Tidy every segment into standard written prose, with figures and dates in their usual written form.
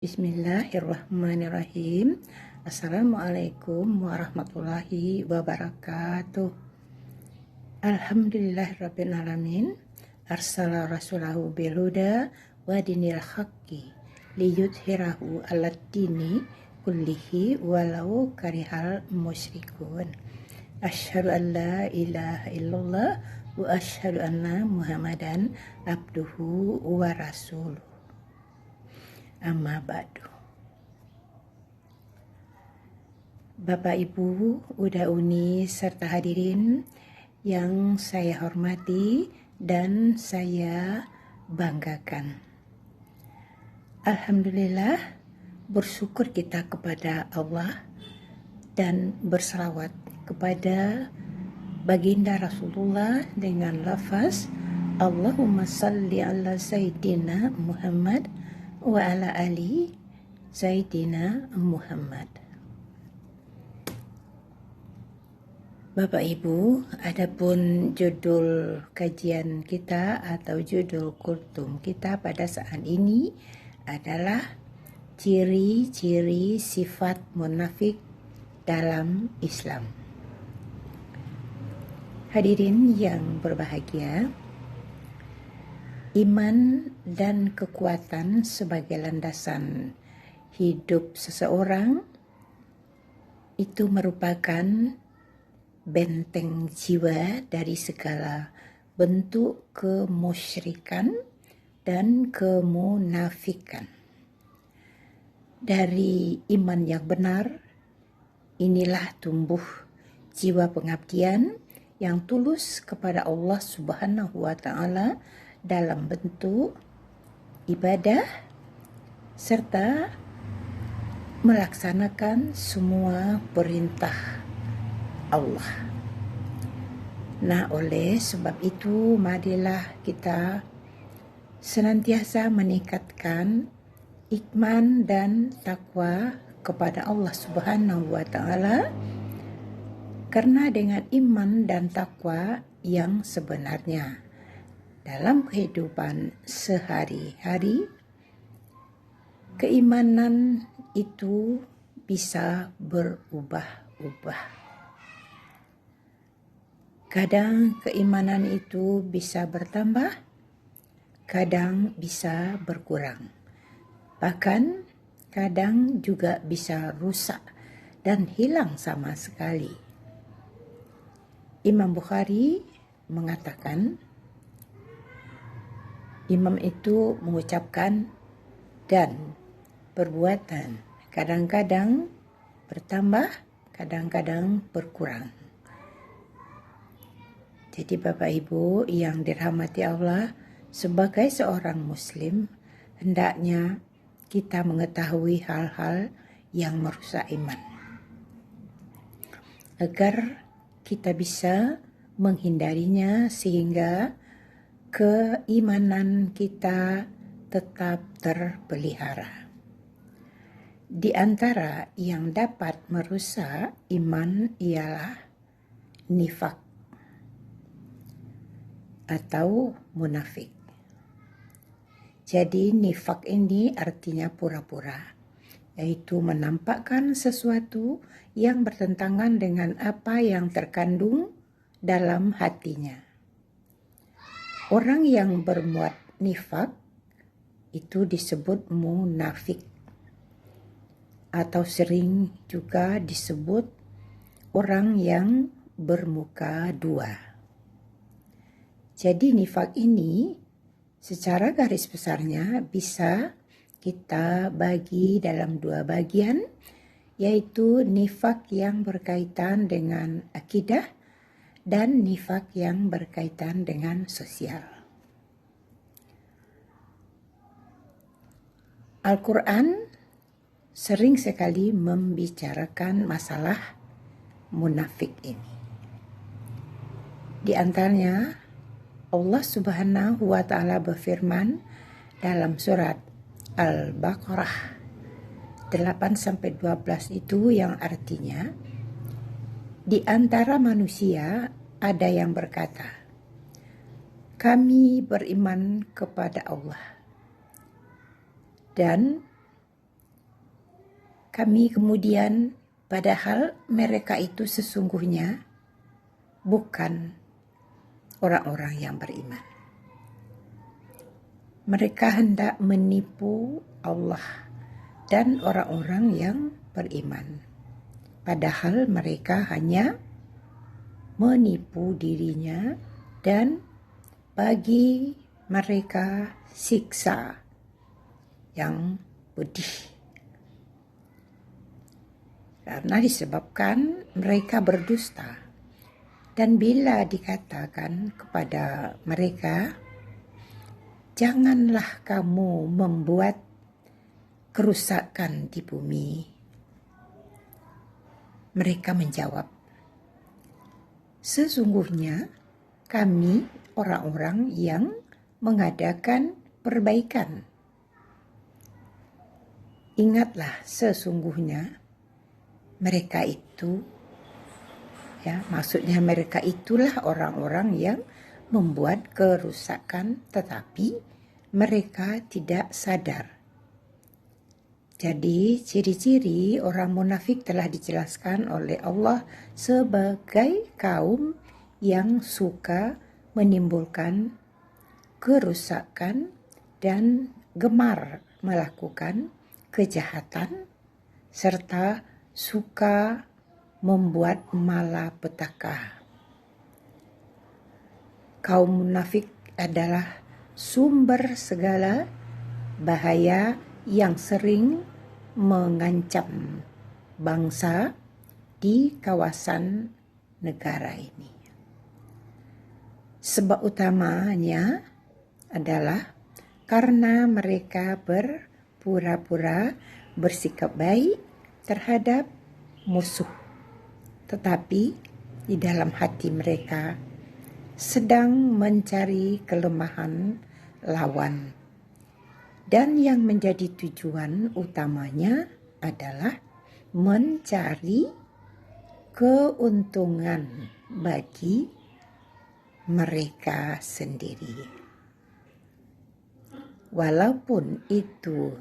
Bismillahirrahmanirrahim. Assalamualaikum warahmatullahi wabarakatuh. Alhamdulillahirabbil alamin. Arsala rasulahu bil huda wa dinil haqqi liyudhhirahu 'alad dini kullihi walau karihal musyrikun. Asyhadu an la ilaha illallah wa asyhadu anna Muhammadan abduhu wa rasuluh. Amma ba'du. Bapak Ibu, Uda Uni serta hadirin yang saya hormati dan saya banggakan. Alhamdulillah, bersyukur kita kepada Allah dan berselawat kepada baginda Rasulullah dengan lafaz Allahumma salli ala Sayyidina Muhammad wa ala ali Sayyidina Muhammad. Bapak Ibu, adapun judul kajian kita atau judul kultum kita pada saat ini adalah ciri-ciri sifat munafik dalam Islam. Hadirin yang berbahagia, iman dan kekuatan sebagai landasan hidup seseorang itu merupakan benteng jiwa dari segala bentuk kemusyrikan dan kemunafikan. Dari iman yang benar, inilah tumbuh jiwa pengabdian yang tulus kepada Allah Subhanahu wa Ta'ala dalam bentuk ibadah serta melaksanakan semua perintah Allah. Nah, oleh sebab itu marilah kita senantiasa meningkatkan iman dan takwa kepada Allah Subhanahu wa Ta'ala, karena dengan iman dan takwa yang sebenarnya dalam kehidupan sehari-hari, keimanan itu bisa berubah-ubah. Kadang keimanan itu bisa bertambah, kadang bisa berkurang. Bahkan kadang juga bisa rusak dan hilang sama sekali. Imam Bukhari mengatakan, imam itu mengucapkan dan perbuatan kadang-kadang bertambah, kadang-kadang berkurang. Jadi Bapak Ibu yang dirahmati Allah, sebagai seorang Muslim, hendaknya kita mengetahui hal-hal yang merusak iman, agar kita bisa menghindarinya sehingga keimanan kita tetap terpelihara. Di antara yang dapat merusak iman ialah nifak atau munafik. Jadi nifak ini artinya pura-pura, yaitu menampakkan sesuatu yang bertentangan dengan apa yang terkandung dalam hatinya. Orang yang berbuat nifak itu disebut munafik, atau sering juga disebut orang yang bermuka dua. Jadi nifak ini secara garis besarnya bisa kita bagi dalam dua bagian, yaitu nifak yang berkaitan dengan akidah dan nifak yang berkaitan dengan sosial. Al-Quran sering sekali membicarakan masalah munafik ini. Di antaranya Allah Subhanahu wa Ta'ala berfirman dalam surat Al-Baqarah 8-12 itu, yang artinya, di antara manusia ada yang berkata, kami beriman kepada Allah dan kami kemudian, padahal mereka itu sesungguhnya bukan orang-orang yang beriman. Mereka hendak menipu Allah dan orang-orang yang beriman. Padahal mereka hanya menipu dirinya dan bagi mereka siksa yang pedih. Karena disebabkan mereka berdusta. Dan bila dikatakan kepada mereka, janganlah kamu membuat kerusakan di bumi. Mereka menjawab, sesungguhnya kami orang-orang yang mengadakan perbaikan. Ingatlah sesungguhnya mereka itu, maksudnya mereka itulah orang-orang yang membuat kerusakan tetapi mereka tidak sadar. Jadi ciri-ciri orang munafik telah dijelaskan oleh Allah sebagai kaum yang suka menimbulkan kerusakan dan gemar melakukan kejahatan serta suka membuat malapetaka. Kaum munafik adalah sumber segala bahaya yang sering mengancam bangsa di kawasan negara ini. Sebab utamanya adalah karena mereka berpura-pura bersikap baik terhadap musuh, tetapi di dalam hati mereka sedang mencari kelemahan lawan. Dan yang menjadi tujuan utamanya adalah mencari keuntungan bagi mereka sendiri. Walaupun itu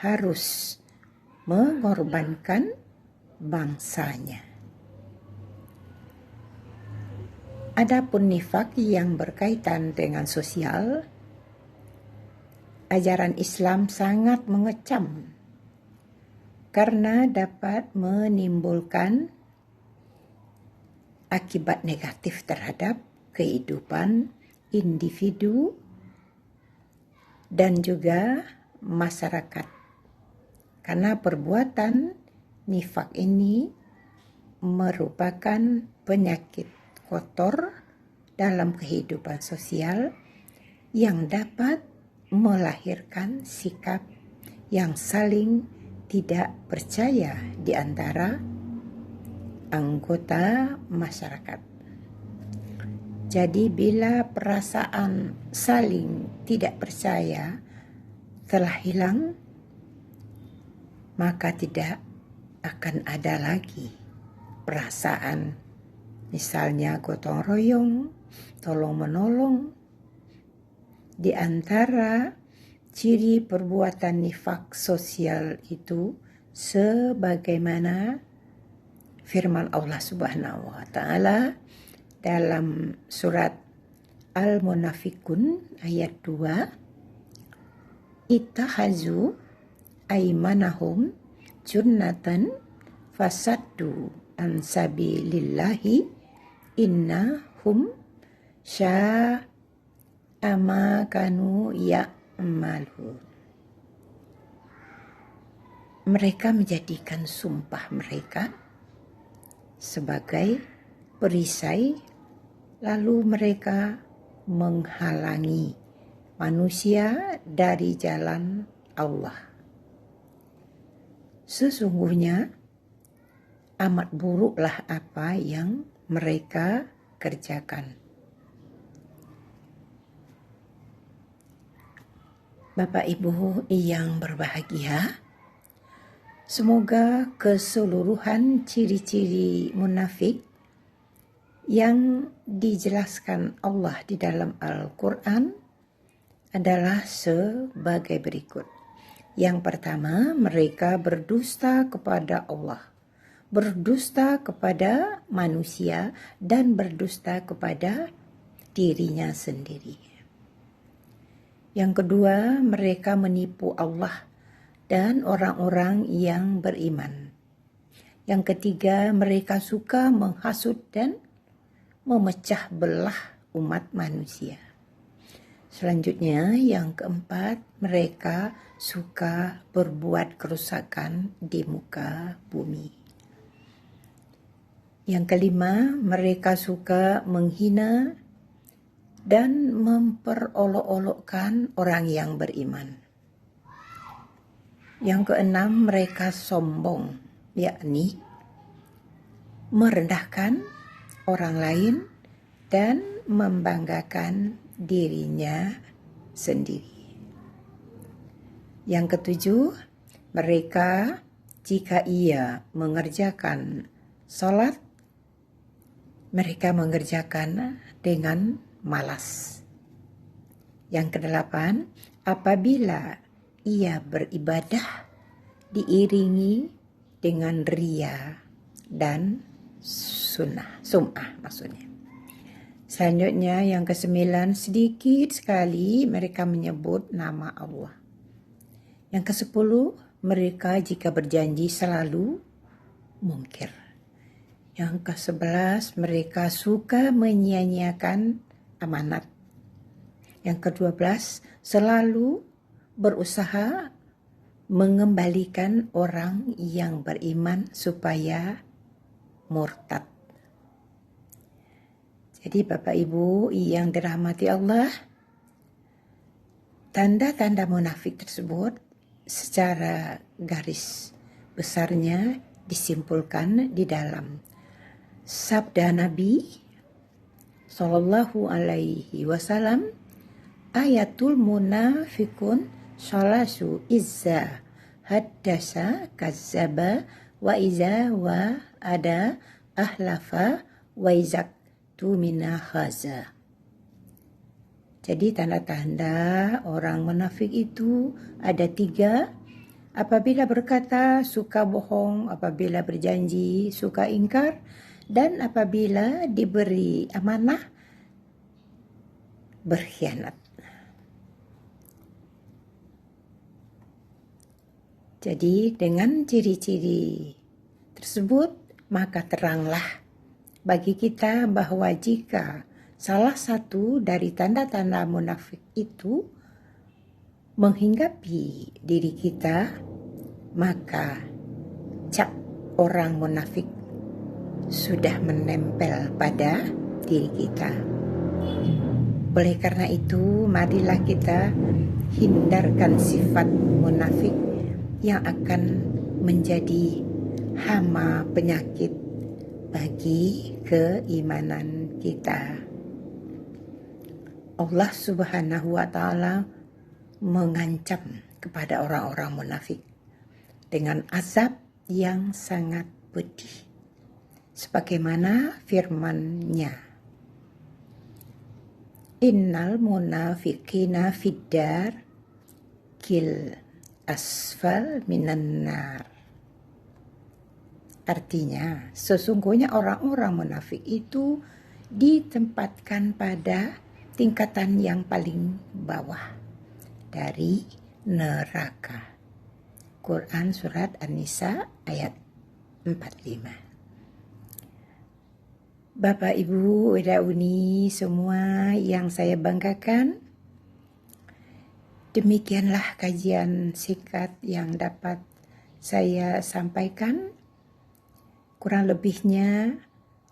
harus mengorbankan bangsanya. Adapun nifak yang berkaitan dengan sosial, ajaran Islam sangat mengecam karena dapat menimbulkan akibat negatif terhadap kehidupan individu dan juga masyarakat. Karena perbuatan nifak ini merupakan penyakit kotor dalam kehidupan sosial yang dapat melahirkan sikap yang saling tidak percaya di antara anggota masyarakat. Jadi bila perasaan saling tidak percaya telah hilang, maka tidak akan ada lagi perasaan misalnya gotong royong, tolong menolong. Di antara ciri perbuatan nifak sosial itu sebagaimana firman Allah Subhanahu wa taala dalam surat Al-Munafikun ayat 2, ittahazu aimanahum junnatan fasaddu an sabilillahi innahum sya'ama kanu ya'malun. Mereka menjadikan sumpah mereka sebagai perisai, lalu mereka menghalangi manusia dari jalan Allah. Sesungguhnya amat buruklah apa yang mereka kerjakan. Bapak Ibu yang berbahagia, semoga keseluruhan ciri-ciri munafik yang dijelaskan Allah di dalam Al-Quran adalah sebagai berikut. Yang pertama, mereka berdusta kepada Allah, berdusta kepada manusia, dan berdusta kepada dirinya sendiri. Yang kedua, mereka menipu Allah dan orang-orang yang beriman. Yang ketiga, mereka suka menghasut dan memecah belah umat manusia. Selanjutnya, yang keempat, mereka suka berbuat kerusakan di muka bumi. Yang kelima, mereka suka menghina dan memperolok-olokkan orang yang beriman. Yang keenam, mereka sombong, yakni merendahkan orang lain dan membanggakan dirinya sendiri. Yang ketujuh, mereka jika ia mengerjakan salat, mereka mengerjakan dengan malas. Yang kedelapan, apabila ia beribadah diiringi dengan ria dan sum'ah maksudnya. Selanjutnya yang kesembilan, sedikit sekali mereka menyebut nama Allah. Yang kesepuluh, mereka jika berjanji selalu mungkir. Yang kesebelas, mereka suka menyia-nyiakan amanat. Yang kedua-belas, selalu berusaha mengembalikan orang yang beriman supaya murtad. Jadi Bapak Ibu yang dirahmati Allah, tanda-tanda munafik tersebut secara garis besarnya disimpulkan di dalam sabda Nabi Sallallahu Alaihi Wasallam, ayatul munafikun salasu izza haddasa kazzaba wa iza wa ada ahlafa wa izak tumina khaza. Jadi tanda-tanda orang munafik itu ada 3. Apabila berkata suka bohong, apabila berjanji suka ingkar, dan apabila diberi amanah berkhianat. Jadi dengan ciri-ciri tersebut maka teranglah bagi kita bahwa jika salah satu dari tanda-tanda munafik itu menghinggapi diri kita, maka cap orang munafik sudah menempel pada diri kita. Oleh karena itu, marilah kita hindarkan sifat munafik yang akan menjadi hama penyakit bagi keimanan kita. Allah Subhanahu wa Ta'ala mengancam kepada orang-orang munafik dengan azab yang sangat pedih, sebagaimana firman-Nya, innal munafiqina fiddar kil asfal minan nar. Artinya, sesungguhnya orang-orang munafik itu ditempatkan pada tingkatan yang paling bawah dari neraka. Quran Surat An-Nisa ayat 45. Bapak, Ibu, Wirauni semua yang saya banggakan, demikianlah kajian singkat yang dapat saya sampaikan. Kurang lebihnya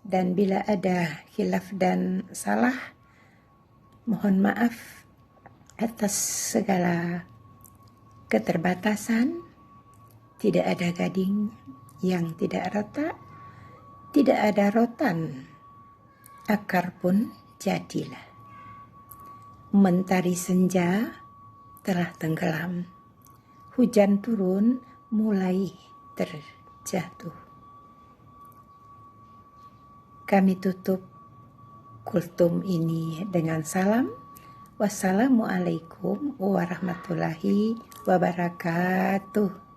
dan bila ada khilaf dan salah, mohon maaf atas segala keterbatasan. Tidak ada gading yang tidak retak, tidak ada rotan, akar pun jadilah. Mentari senja telah tenggelam, hujan turun mulai terjatuh. Kami tutup kultum ini dengan salam. Wassalamualaikum warahmatullahi wabarakatuh.